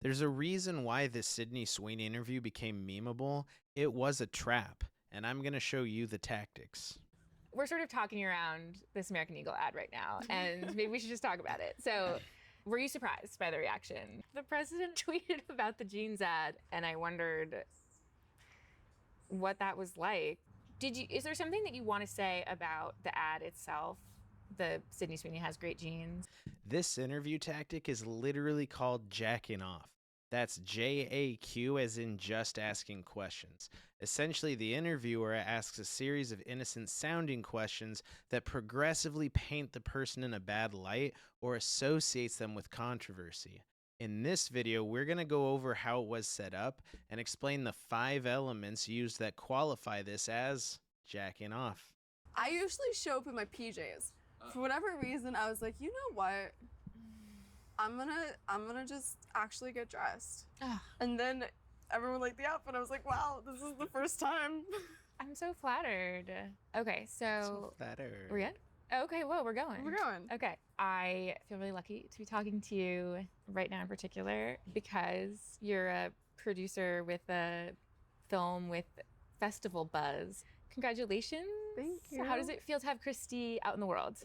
There's a reason why this Sidney Sweeney interview became memeable. It was a trap, and I'm going to show you the tactics. We're sort of talking around this American Eagle ad right now, and maybe we should just talk about it. So, were you surprised by the reaction? The president tweeted about the jeans ad, and I wondered what that was like. Is there something that you want to say about the ad itself? The Sidney Sweeney has great jeans. This interview tactic is literally called JAQing Off. That's JAQ as in just asking questions. Essentially, the interviewer asks a series of innocent sounding questions that progressively paint the person in a bad light or associates them with controversy. In this video, we're going to go over how it was set up and explain the 5 elements used that qualify this as JAQing Off. I usually show up in my PJs. For whatever reason, I was like, you know what? I'm gonna just actually get dressed. And then everyone liked the outfit. I was like, wow, this is the first time. I'm so flattered. Okay, so flattered. We're good? Okay, whoa, we're going. We're going. Okay, I feel really lucky to be talking to you right now in particular because you're a producer with a film with festival buzz. Congratulations. Thank you. How does it feel to have Christy out in the world?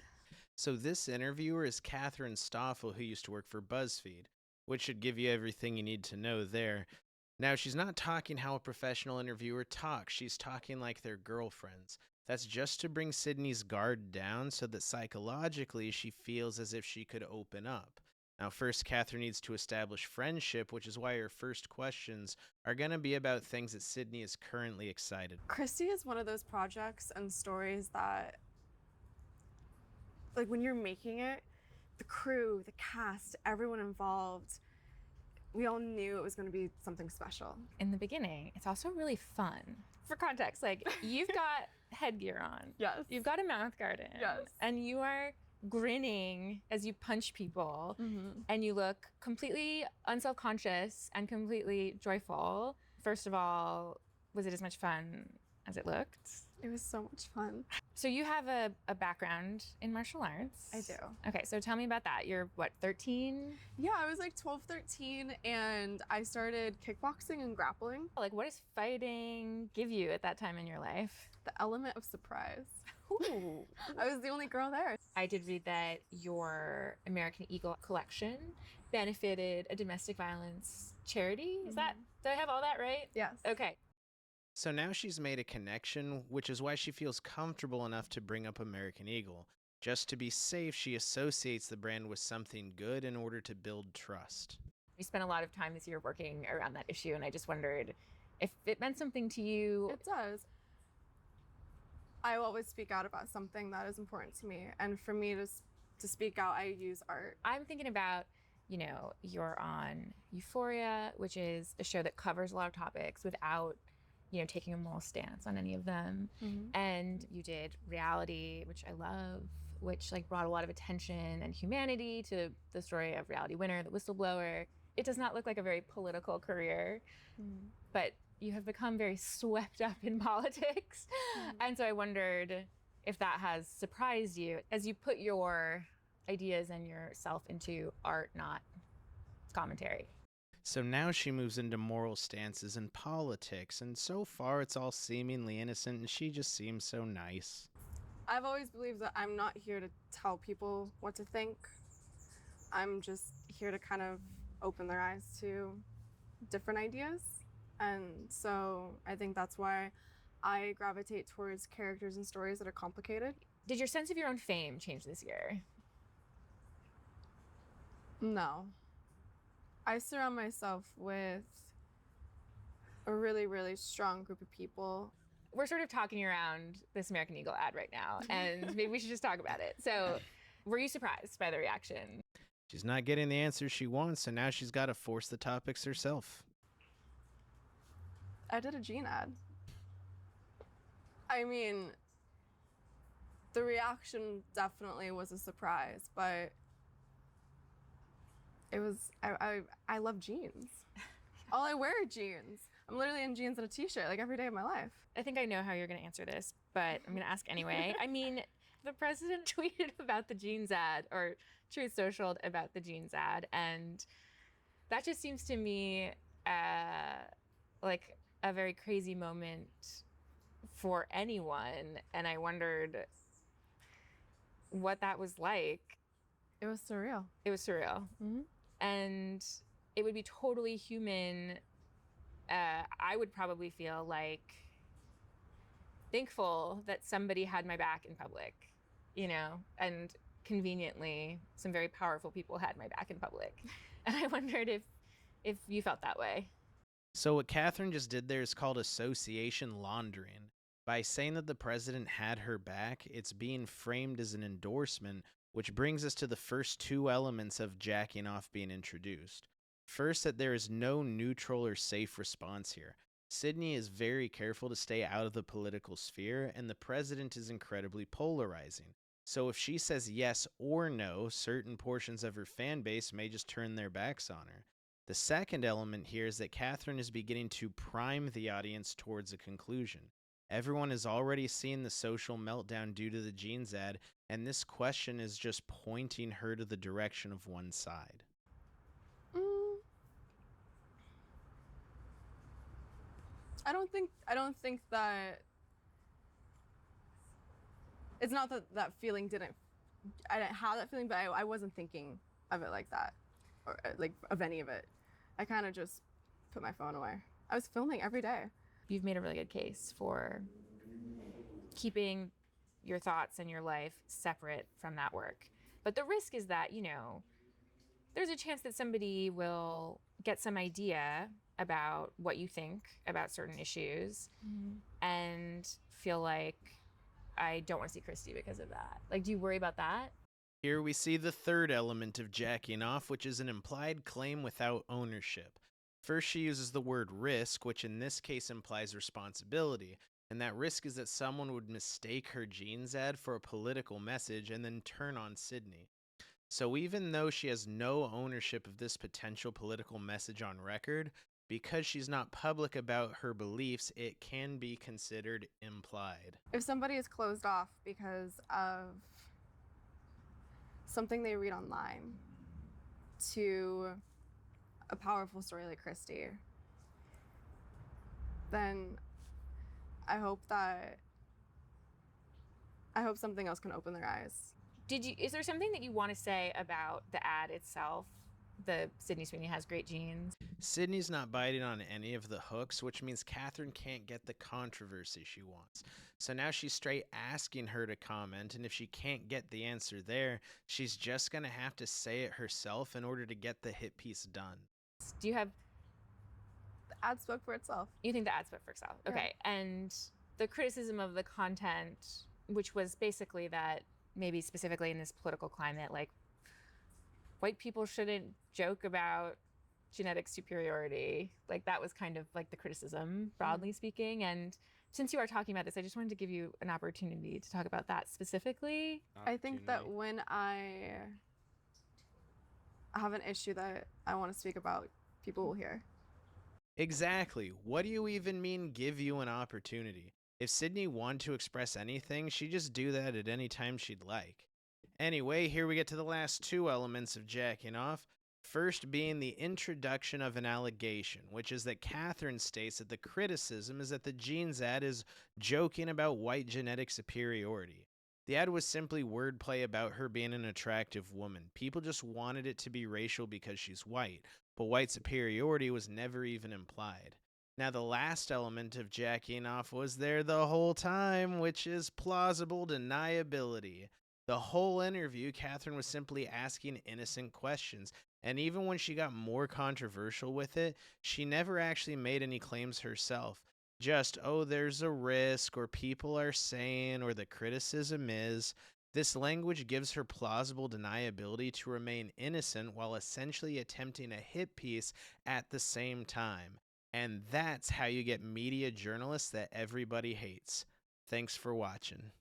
So this interviewer is Catherine Stoffel, who used to work for BuzzFeed, which should give you everything you need to know there. Now, she's not talking how a professional interviewer talks. She's talking like they're girlfriends. That's just to bring Sidney's guard down so that psychologically she feels as if she could open up. Now, first, Catherine needs to establish friendship, which is why her first questions are going to be about things that Sidney is currently excited about. Christy is one of those projects and stories that, like, when you're making it, the crew, the cast, everyone involved, we all knew it was going to be something special. In the beginning, it's also really fun. For context, like, you've got headgear on. Yes. You've got a mouth guard in. Yes. And you are grinning as you punch people. And you look completely unselfconscious and completely joyful. First of all, was it as much fun as it looked? It was so much fun. So you have a background in martial arts. I do. Okay, so tell me about that. You're what, 13? Yeah, I was like 12, 13, and I started kickboxing and grappling. Like, what does fighting give you at that time in your life? The element of surprise. Ooh. I was the only girl there. I did read that your American Eagle collection benefited a domestic violence charity. Is that, do I have all that right? Yes. Okay. So now she's made a connection, which is why she feels comfortable enough to bring up American Eagle. Just to be safe, she associates the brand with something good in order to build trust. We spent a lot of time this year working around that issue, and I just wondered if it meant something to you. It does. I always speak out about something that is important to me. And for me to speak out, I use art. I'm thinking about, you know, you're on Euphoria, which is a show that covers a lot of topics without, you know, taking a moral stance on any of them. And you did Reality, which I love, which like brought a lot of attention and humanity to the story of Reality winner, the whistleblower. It does not look like a very political career, but you have become very swept up in politics. And so I wondered if that has surprised you as you put your ideas and yourself into art, not commentary. So now she moves into moral stances in politics, and so far it's all seemingly innocent, and she just seems so nice. I've always believed that I'm not here to tell people what to think. I'm just here to kind of open their eyes to different ideas. And so I think that's why I gravitate towards characters and stories that are complicated. Did your sense of your own fame change this year? No. I surround myself with a really, really strong group of people. We're sort of talking around this American Eagle ad right now, and maybe we should just talk about it. So, were you surprised by the reaction? She's not getting the answers she wants, so now she's got to force the topics herself. I did a jean ad. I mean, the reaction definitely was a surprise, but it was, I love jeans. All I wear are jeans. I'm literally in jeans and a t-shirt like every day of my life. I think I know how you're going to answer this, but I'm going to ask anyway. I mean, the president tweeted about the jeans ad, or Truth Socialed about the jeans ad, and that just seems to me like a very crazy moment for anyone. And I wondered what that was like. It was surreal. It was surreal. Mm-hmm. And it would be totally human. I would probably feel like thankful that somebody had my back in public, you know, and conveniently some very powerful people had my back in public. And I wondered if you felt that way. So what Catherine just did there is called association laundering. By saying that the president had her back, it's being framed as an endorsement, which brings us to the first two elements of JAQing Off being introduced. First, that there is no neutral or safe response here. Sidney is very careful to stay out of the political sphere, and the president is incredibly polarizing. So if she says yes or no, certain portions of her fan base may just turn their backs on her. The second element here is that Catherine is beginning to prime the audience towards a conclusion. Everyone has already seen the social meltdown due to the jeans ad, and this question is just pointing her to the direction of one side. I don't think that it's not that feeling I didn't have that feeling, but I wasn't thinking of it like that, or like of any of it. I kind of just put my phone away. I was filming every day. You've made a really good case for keeping your thoughts and your life separate from that work. But the risk is that, you know, there's a chance that somebody will get some idea about what you think about certain issues and feel like, I don't want to see Christy because of that. Like, do you worry about that? Here we see the third element of JAQing Off, which is an implied claim without ownership. First, she uses the word risk, which in this case implies responsibility, and that risk is that someone would mistake her jeans ad for a political message and then turn on Sidney. So even though she has no ownership of this potential political message on record, because she's not public about her beliefs, it can be considered implied. If somebody is closed off because of something they read online to a powerful story like Christy, then I hope something else can open their eyes. Is there something that you want to say about the ad itself? The Sidney Sweeney has great genes. Sidney's not biting on any of the hooks, which means Catherine can't get the controversy she wants. So now she's straight asking her to comment, and if she can't get the answer there, she's just going to have to say it herself in order to get the hit piece done. Do you have... The ad spoke for itself. You think the ad spoke for itself? Yeah. Okay. And the criticism of the content, which was basically that maybe specifically in this political climate, like, white people shouldn't joke about genetic superiority. Like, that was kind of like the criticism, broadly speaking. And since you are talking about this, I just wanted to give you an opportunity to talk about that specifically. I think that when I have an issue that I want to speak about, people will hear. Exactly. What do you even mean give you an opportunity? If Sidney wanted to express anything, she'd just do that at any time she'd like. Anyway, here we get to the last two elements of JAQing Off. First being the introduction of an allegation, which is that Catherine states that the criticism is that the jeans ad is joking about white genetic superiority. The ad was simply wordplay about her being an attractive woman. People just wanted it to be racial because she's white, but white superiority was never even implied. Now, the last element of JAQing Off was there the whole time, which is plausible deniability. The whole interview, Catherine was simply asking innocent questions, and even when she got more controversial with it, she never actually made any claims herself. Just, oh, there's a risk, or people are saying, or the criticism is. This language gives her plausible deniability to remain innocent while essentially attempting a hit piece at the same time. And that's how you get media journalists that everybody hates. Thanks for watching.